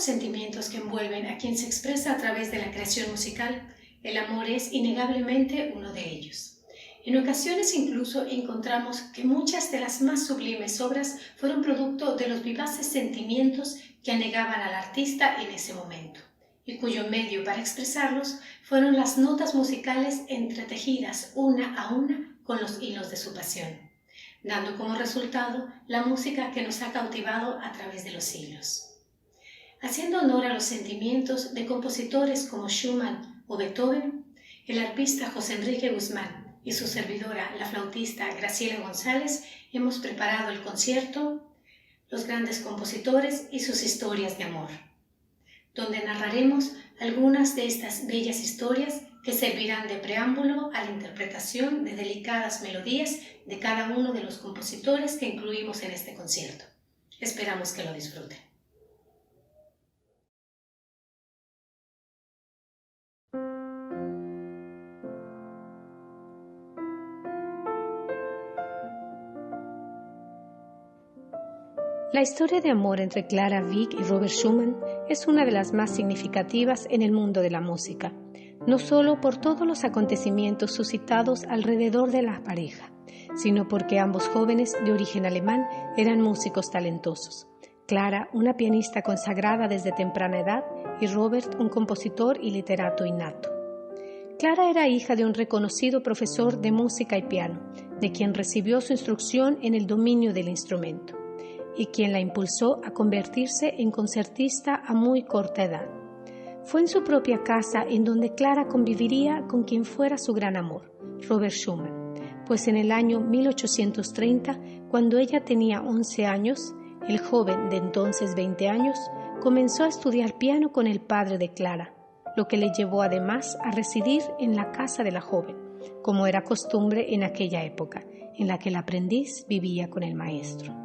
los sentimientos que envuelven a quien se expresa a través de la creación musical, el amor es innegablemente uno de ellos. En ocasiones incluso encontramos que muchas de las más sublimes obras fueron producto de los vivaces sentimientos que anegaban al artista en ese momento, y cuyo medio para expresarlos fueron las notas musicales entretejidas una a una con los hilos de su pasión, dando como resultado la música que nos ha cautivado a través de los siglos. Haciendo honor a los sentimientos de compositores como Schumann o Beethoven, el arpista José Enrique Guzmán y su servidora, la flautista Graciela González, hemos preparado el concierto Los grandes compositores y sus historias de amor, donde narraremos algunas de estas bellas historias que servirán de preámbulo a la interpretación de delicadas melodías de cada uno de los compositores que incluimos en este concierto. Esperamos que lo disfruten. La historia de amor entre Clara Wieck y Robert Schumann es una de las más significativas en el mundo de la música, no solo por todos los acontecimientos suscitados alrededor de la pareja, sino porque ambos jóvenes de origen alemán eran músicos talentosos. Clara, una pianista consagrada desde temprana edad, y Robert, un compositor y literato innato. Clara era hija de un reconocido profesor de música y piano, de quien recibió su instrucción en el dominio del instrumento, y quien la impulsó a convertirse en concertista a muy corta edad. Fue en su propia casa en donde Clara conviviría con quien fuera su gran amor, Robert Schumann, pues en el año 1830, cuando ella tenía 11 años, el joven de entonces 20 años, comenzó a estudiar piano con el padre de Clara, lo que le llevó además a residir en la casa de la joven, como era costumbre en aquella época, en la que el aprendiz vivía con el maestro.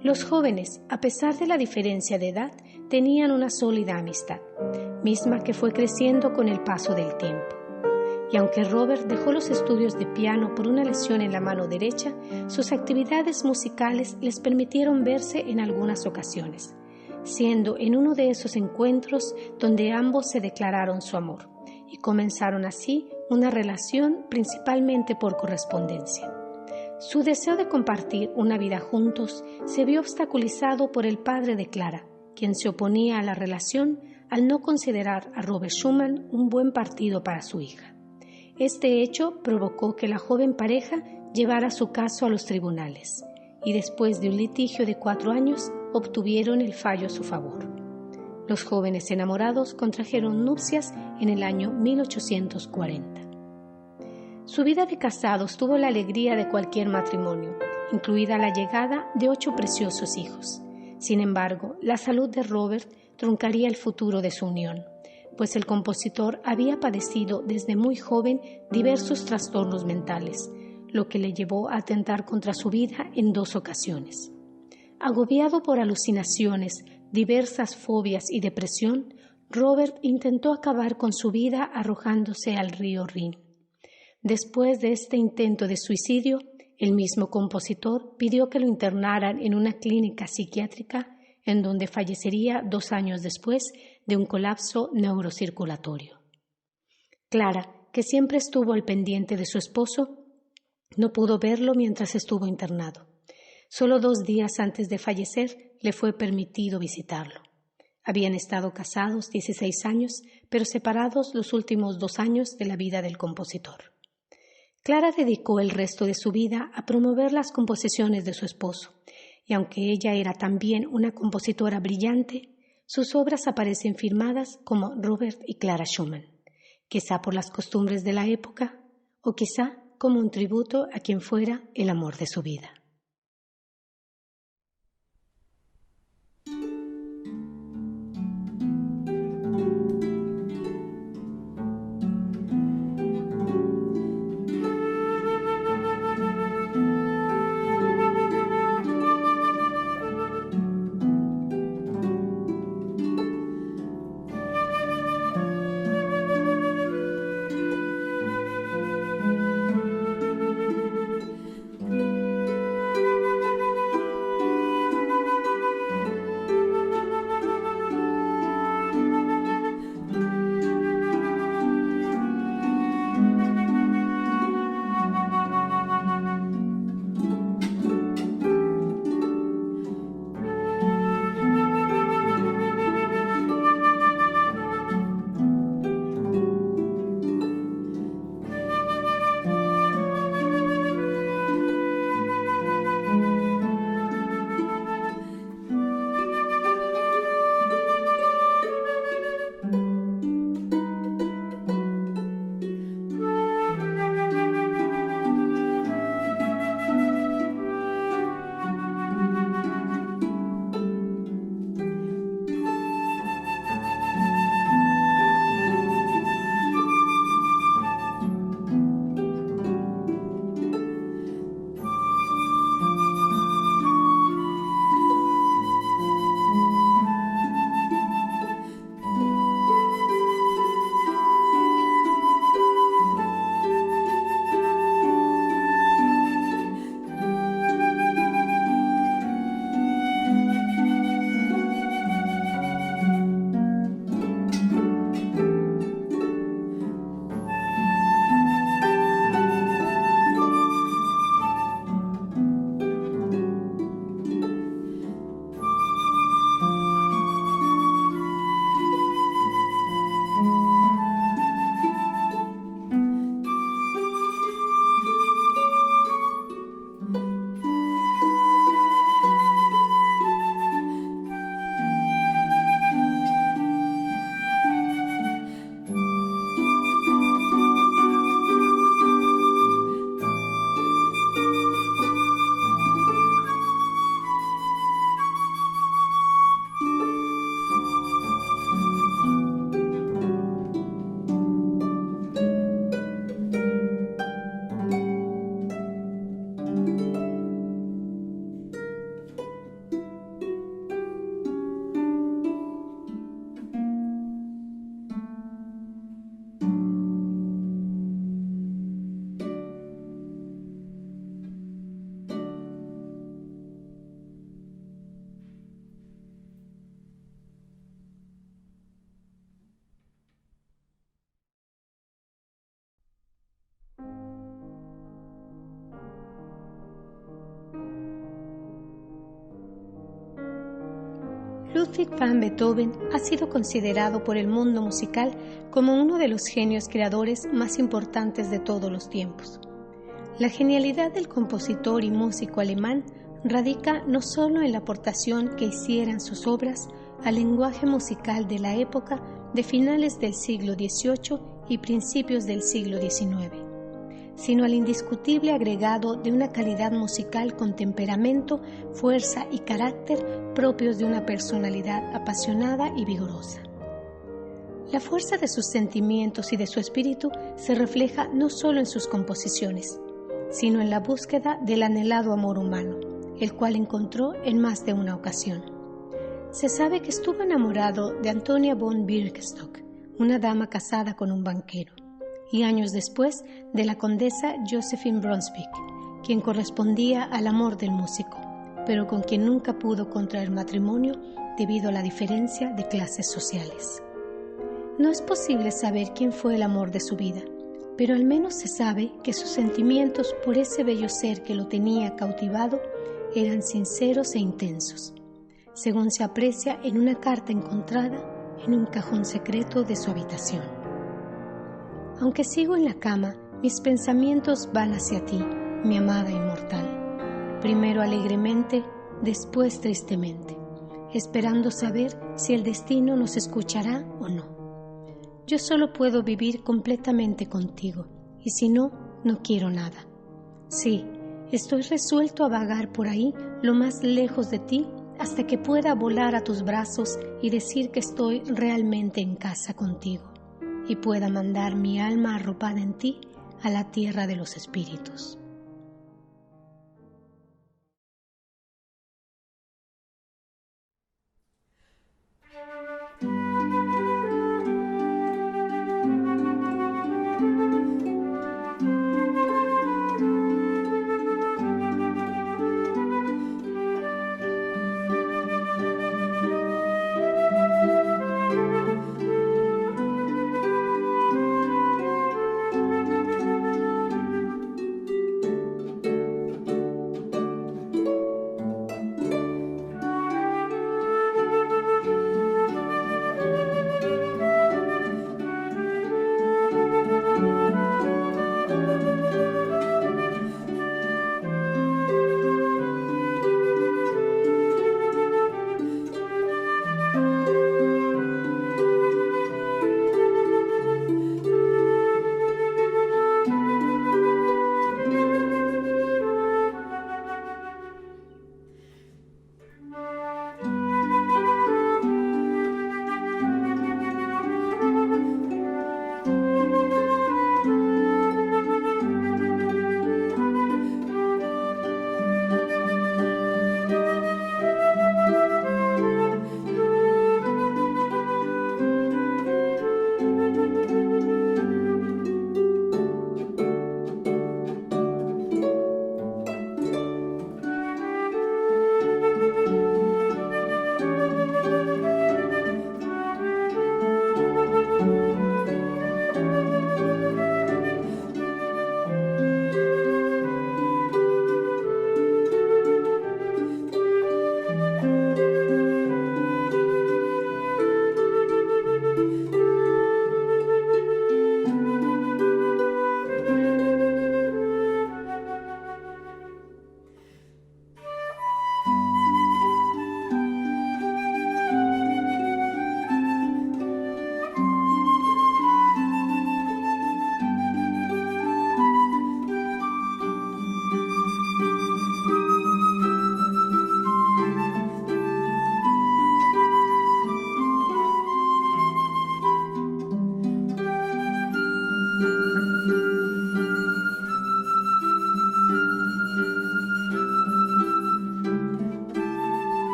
Los jóvenes, a pesar de la diferencia de edad, tenían una sólida amistad, misma que fue creciendo con el paso del tiempo. Y aunque Robert dejó los estudios de piano por una lesión en la mano derecha, sus actividades musicales les permitieron verse en algunas ocasiones, siendo en uno de esos encuentros donde ambos se declararon su amor y comenzaron así una relación principalmente por correspondencia. Su deseo de compartir una vida juntos se vio obstaculizado por el padre de Clara, quien se oponía a la relación al no considerar a Robert Schumann un buen partido para su hija. Este hecho provocó que la joven pareja llevara su caso a los tribunales y después de un litigio de 4 años obtuvieron el fallo a su favor. Los jóvenes enamorados contrajeron nupcias en el año 1840. Su vida de casados tuvo la alegría de cualquier matrimonio, incluida la llegada de 8 preciosos hijos. Sin embargo, la salud de Robert truncaría el futuro de su unión, pues el compositor había padecido desde muy joven diversos trastornos mentales, lo que le llevó a atentar contra su vida en 2 ocasiones. Agobiado por alucinaciones, diversas fobias y depresión, Robert intentó acabar con su vida arrojándose al río Rin. Después de este intento de suicidio, el mismo compositor pidió que lo internaran en una clínica psiquiátrica en donde fallecería 2 años después de un colapso neurocirculatorio. Clara, que siempre estuvo al pendiente de su esposo, no pudo verlo mientras estuvo internado. Solo 2 días antes de fallecer le fue permitido visitarlo. Habían estado casados 16 años, pero separados los últimos 2 años de la vida del compositor. Clara dedicó el resto de su vida a promover las composiciones de su esposo, y aunque ella era también una compositora brillante, sus obras aparecen firmadas como Robert y Clara Schumann, quizá por las costumbres de la época, o quizá como un tributo a quien fuera el amor de su vida. Ludwig van Beethoven ha sido considerado por el mundo musical como uno de los genios creadores más importantes de todos los tiempos. La genialidad del compositor y músico alemán radica no solo en la aportación que hicieran sus obras al lenguaje musical de la época de finales del siglo XVIII y principios del siglo XIX, sino al indiscutible agregado de una calidad musical con temperamento, fuerza y carácter propios de una personalidad apasionada y vigorosa. La fuerza de sus sentimientos y de su espíritu se refleja no solo en sus composiciones, sino en la búsqueda del anhelado amor humano, el cual encontró en más de una ocasión. Se sabe que estuvo enamorado de Antonia von Birkenstock, una dama casada con un banquero, y años después de la condesa Josephine Brunswick, quien correspondía al amor del músico, pero con quien nunca pudo contraer matrimonio debido a la diferencia de clases sociales. No es posible saber quién fue el amor de su vida, pero al menos se sabe que sus sentimientos por ese bello ser que lo tenía cautivado eran sinceros e intensos, según se aprecia en una carta encontrada en un cajón secreto de su habitación. Aunque sigo en la cama, mis pensamientos van hacia ti, mi amada inmortal, primero alegremente, después tristemente, esperando saber si el destino nos escuchará o no. Yo solo puedo vivir completamente contigo, y si no, no quiero nada. Sí, estoy resuelto a vagar por ahí lo más lejos de ti hasta que pueda volar a tus brazos y decir que estoy realmente en casa contigo, y pueda mandar mi alma arropada en ti a la tierra de los espíritus.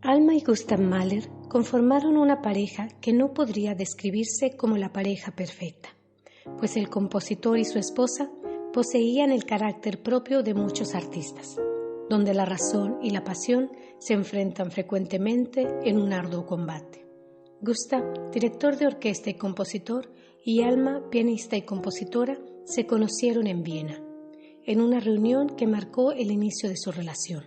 Alma y Gustav Mahler conformaron una pareja que no podría describirse como la pareja perfecta, pues el compositor y su esposa poseían el carácter propio de muchos artistas, donde la razón y la pasión se enfrentan frecuentemente en un arduo combate. Gustav, director de orquesta y compositor, y Alma, pianista y compositora, se conocieron en Viena, en una reunión que marcó el inicio de su relación.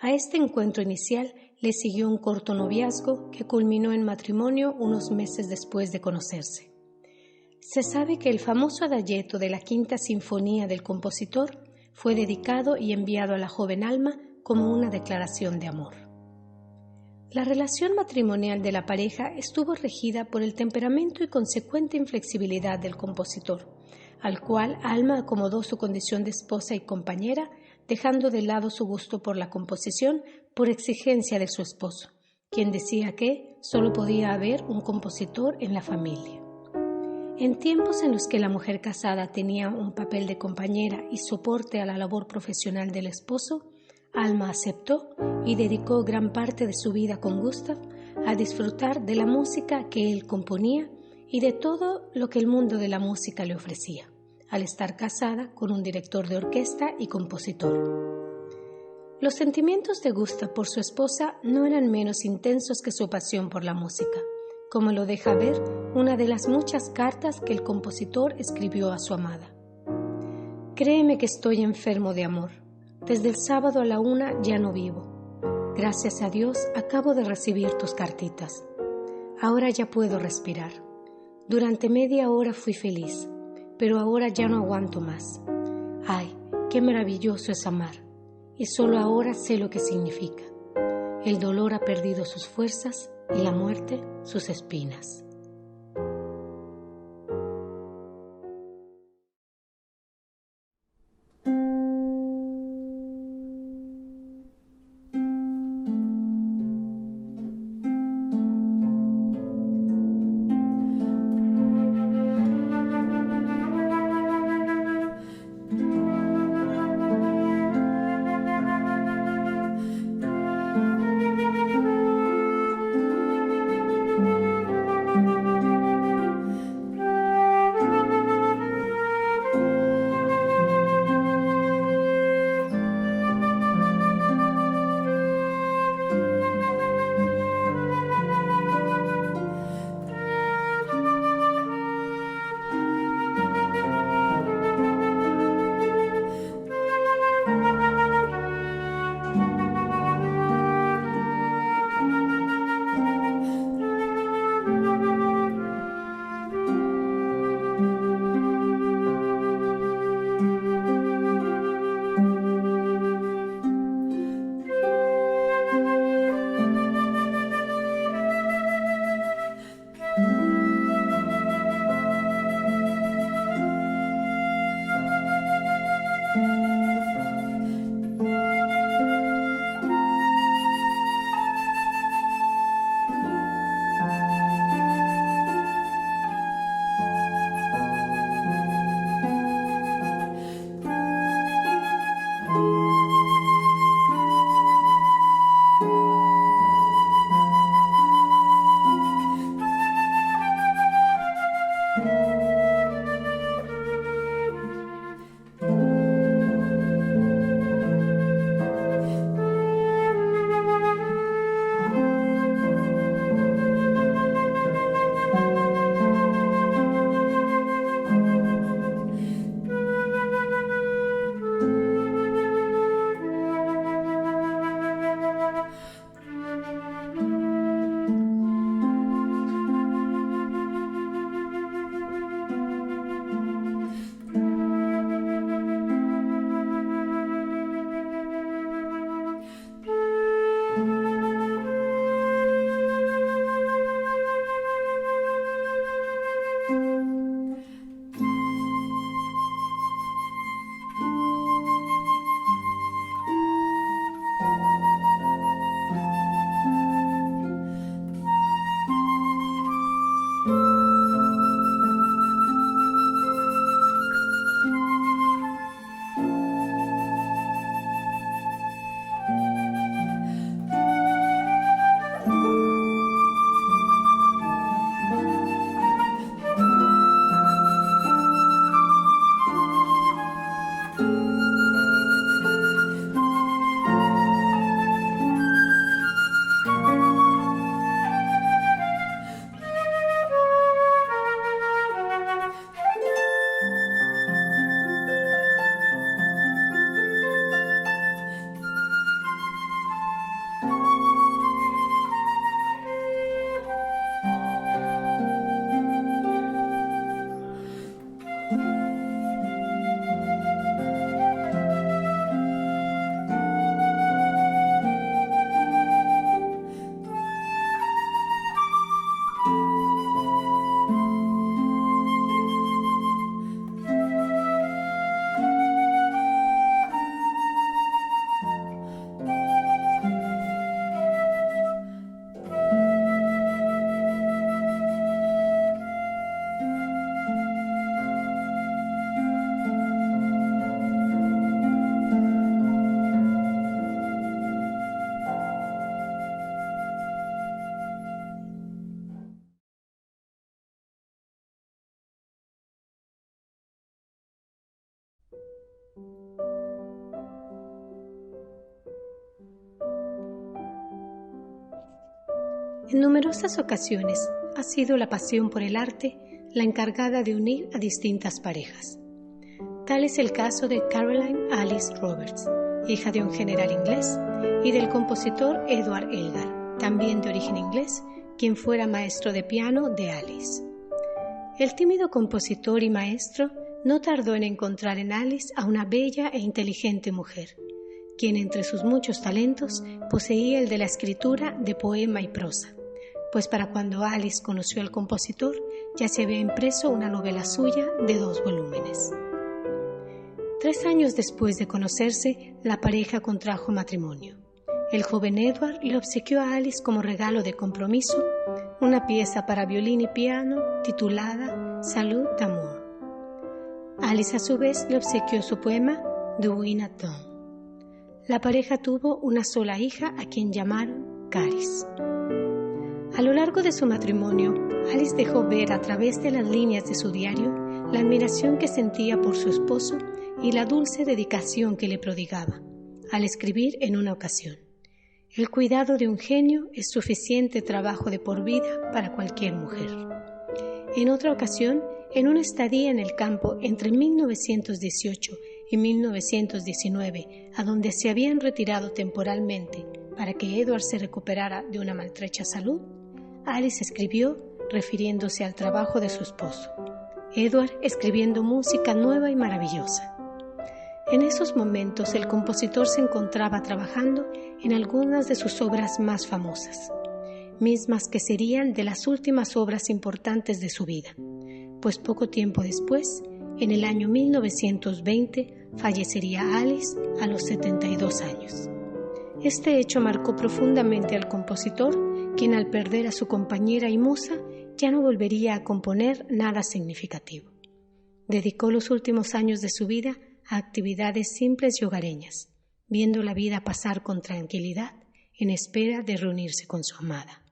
A este encuentro inicial le siguió un corto noviazgo que culminó en matrimonio unos meses después de conocerse. Se sabe que el famoso adagietto de la Quinta Sinfonía del compositor fue dedicado y enviado a la joven Alma como una declaración de amor. La relación matrimonial de la pareja estuvo regida por el temperamento y consecuente inflexibilidad del compositor, al cual Alma acomodó su condición de esposa y compañera, dejando de lado su gusto por la composición por exigencia de su esposo, quien decía que solo podía haber un compositor en la familia. En tiempos en los que la mujer casada tenía un papel de compañera y soporte a la labor profesional del esposo, Alma aceptó y dedicó gran parte de su vida con Gustav a disfrutar de la música que él componía y de todo lo que el mundo de la música le ofrecía, al estar casada con un director de orquesta y compositor. Los sentimientos de Gustav por su esposa no eran menos intensos que su pasión por la música, como lo deja ver una de las muchas cartas que el compositor escribió a su amada. Créeme que estoy enfermo de amor. Desde el sábado a la 1 ya no vivo. Gracias a Dios acabo de recibir tus cartitas. Ahora ya puedo respirar. Durante media hora fui feliz, pero ahora ya no aguanto más. Ay, qué maravilloso es amar, y solo ahora sé lo que significa. El dolor ha perdido sus fuerzas y la muerte sus espinas. En numerosas ocasiones ha sido la pasión por el arte la encargada de unir a distintas parejas. Tal es el caso de Caroline Alice Roberts, hija de un general inglés, y del compositor Edward Elgar, también de origen inglés, quien fuera maestro de piano de Alice. El tímido compositor y maestro no tardó en encontrar en Alice a una bella e inteligente mujer, quien entre sus muchos talentos poseía el de la escritura de poema y prosa, pues para cuando Alice conoció al compositor ya se había impreso una novela suya de 2 volúmenes. 3 años después de conocerse, la pareja contrajo matrimonio. El joven Edward le obsequió a Alice como regalo de compromiso una pieza para violín y piano titulada Salud d'amour. Alice a su vez le obsequió su poema The Wind at Dawn. La pareja tuvo una sola hija a quien llamaron Caris. A lo largo de su matrimonio, Alice dejó ver a través de las líneas de su diario la admiración que sentía por su esposo y la dulce dedicación que le prodigaba, al escribir en una ocasión: el cuidado de un genio es suficiente trabajo de por vida para cualquier mujer. En otra ocasión, en una estadía en el campo entre 1918 y 1919, a donde se habían retirado temporalmente para que Edward se recuperara de una maltrecha salud, Alice escribió refiriéndose al trabajo de su esposo: Edward escribiendo música nueva y maravillosa. En esos momentos el compositor se encontraba trabajando en algunas de sus obras más famosas, mismas que serían de las últimas obras importantes de su vida, pues poco tiempo después, en el año 1920, fallecería Alice a los 72 años. Este hecho marcó profundamente al compositor, quien al perder a su compañera y musa ya no volvería a componer nada significativo. Dedicó los últimos años de su vida a actividades simples y hogareñas, viendo la vida pasar con tranquilidad en espera de reunirse con su amada.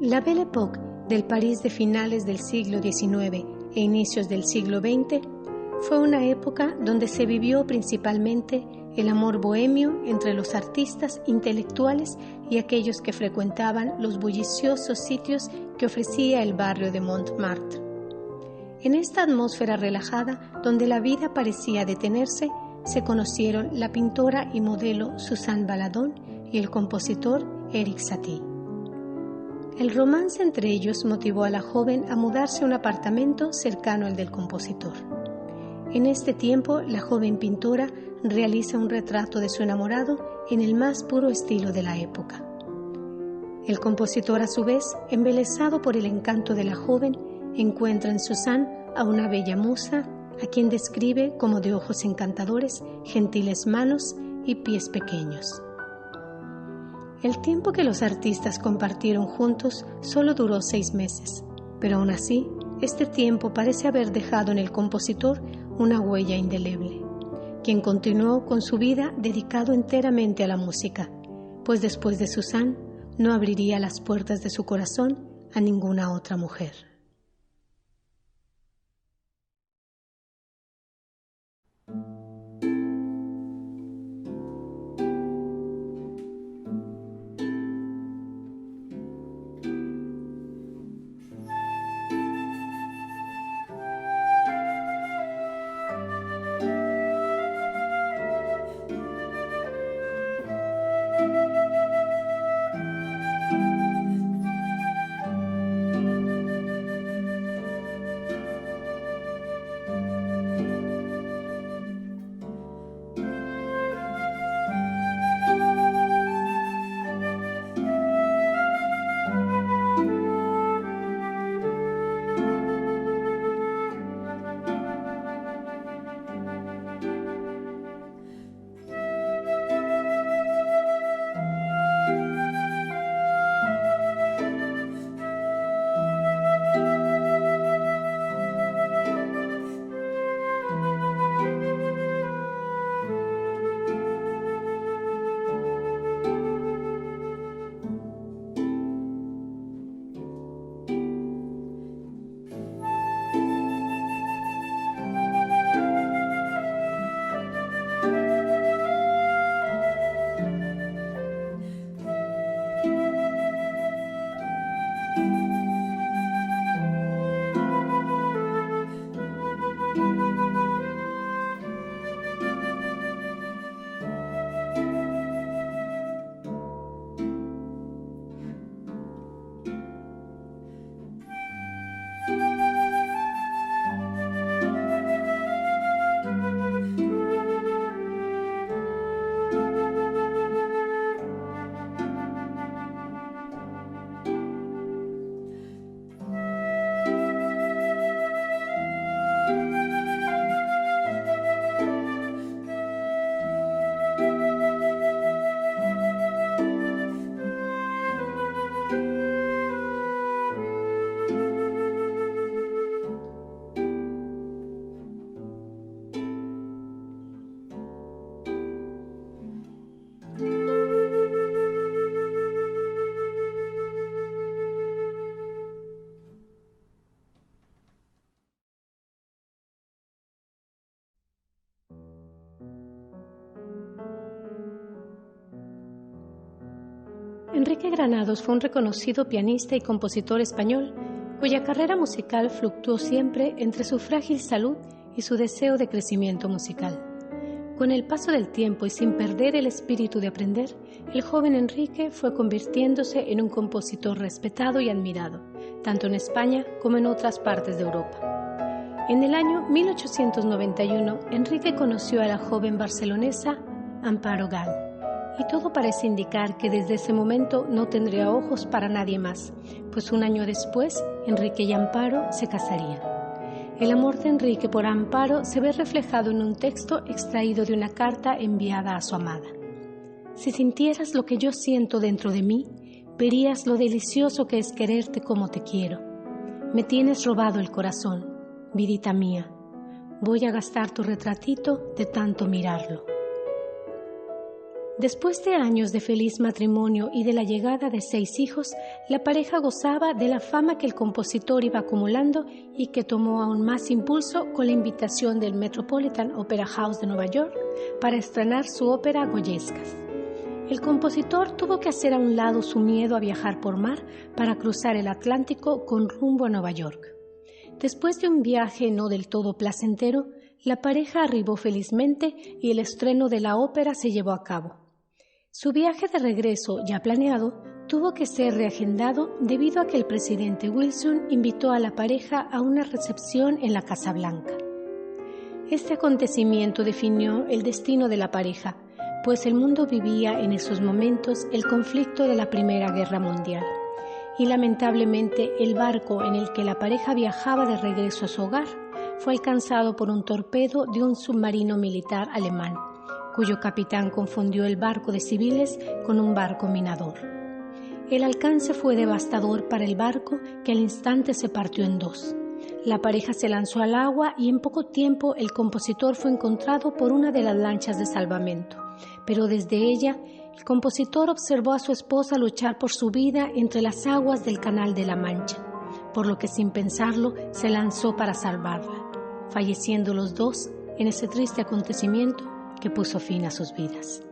La Belle Époque del París de finales del siglo XIX e inicios del siglo XX fue una época donde se vivió principalmente el amor bohemio entre los artistas intelectuales y aquellos que frecuentaban los bulliciosos sitios que ofrecía el barrio de Montmartre. En esta atmósfera relajada, donde la vida parecía detenerse, se conocieron la pintora y modelo Suzanne Valadon y el compositor Erik Satie. El romance entre ellos motivó a la joven a mudarse a un apartamento cercano al del compositor. En este tiempo, la joven pintora realiza un retrato de su enamorado en el más puro estilo de la época. El compositor, a su vez, embelesado por el encanto de la joven, encuentra en Suzanne a una bella musa, a quien describe como de ojos encantadores, gentiles manos y pies pequeños. El tiempo que los artistas compartieron juntos solo duró 6 meses, pero aún así, este tiempo parece haber dejado en el compositor una huella indeleble, quien continuó con su vida dedicado enteramente a la música, pues después de Suzanne no abriría las puertas de su corazón a ninguna otra mujer. Enrique Granados fue un reconocido pianista y compositor español, cuya carrera musical fluctuó siempre entre su frágil salud y su deseo de crecimiento musical. Con el paso del tiempo y sin perder el espíritu de aprender, el joven Enrique fue convirtiéndose en un compositor respetado y admirado, tanto en España como en otras partes de Europa. En el año 1891, Enrique conoció a la joven barcelonesa Amparo Gal, y todo parece indicar que desde ese momento no tendría ojos para nadie más, pues un año después, Enrique y Amparo se casarían. El amor de Enrique por Amparo se ve reflejado en un texto extraído de una carta enviada a su amada. Si sintieras lo que yo siento dentro de mí, verías lo delicioso que es quererte como te quiero. Me tienes robado el corazón, vidita mía. Voy a gastar tu retratito de tanto mirarlo. Después de años de feliz matrimonio y de la llegada de 6 hijos, la pareja gozaba de la fama que el compositor iba acumulando y que tomó aún más impulso con la invitación del Metropolitan Opera House de Nueva York para estrenar su ópera Goyescas. El compositor tuvo que hacer a un lado su miedo a viajar por mar para cruzar el Atlántico con rumbo a Nueva York. Después de un viaje no del todo placentero, la pareja arribó felizmente y el estreno de la ópera se llevó a cabo. Su viaje de regreso, ya planeado, tuvo que ser reagendado debido a que el presidente Wilson invitó a la pareja a una recepción en la Casa Blanca. Este acontecimiento definió el destino de la pareja, pues el mundo vivía en esos momentos el conflicto de la Primera Guerra Mundial. Y lamentablemente el barco en el que la pareja viajaba de regreso a su hogar fue alcanzado por un torpedo de un submarino militar alemán, cuyo capitán confundió el barco de civiles con un barco minador. El alcance fue devastador para el barco, que al instante se partió en 2. La pareja se lanzó al agua y en poco tiempo el compositor fue encontrado por una de las lanchas de salvamento, pero desde ella el compositor observó a su esposa luchar por su vida entre las aguas del Canal de la Mancha, por lo que sin pensarlo se lanzó para salvarla, falleciendo los dos en ese triste acontecimiento que puso fin a sus vidas.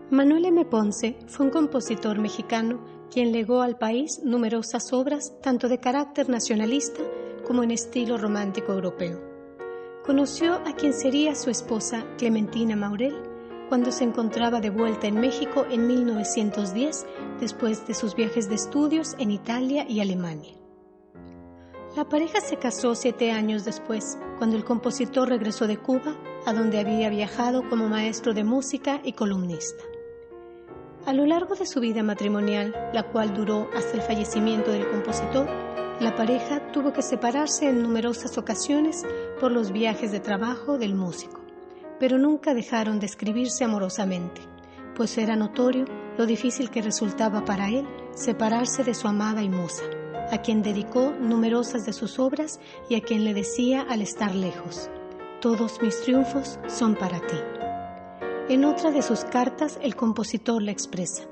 Manuel M. Ponce fue un compositor mexicano quien legó al país numerosas obras tanto de carácter nacionalista como en estilo romántico europeo. Conoció a quien sería su esposa, Clementina Maurel, cuando se encontraba de vuelta en México en 1910, después de sus viajes de estudios en Italia y Alemania. La pareja se casó 7 años después, cuando el compositor regresó de Cuba, a donde había viajado como maestro de música y columnista. A lo largo de su vida matrimonial, la cual duró hasta el fallecimiento del compositor, la pareja tuvo que separarse en numerosas ocasiones por los viajes de trabajo del músico, pero nunca dejaron de escribirse amorosamente, pues era notorio lo difícil que resultaba para él separarse de su amada y musa, a quien dedicó numerosas de sus obras y a quien le decía al estar lejos: «Todos mis triunfos son para ti». En otra de sus cartas, el compositor le expresa: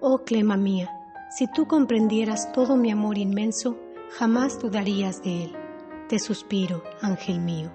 «Oh Clema mía, si tú comprendieras todo mi amor inmenso, jamás dudarías de él. Te suspiro, ángel mío».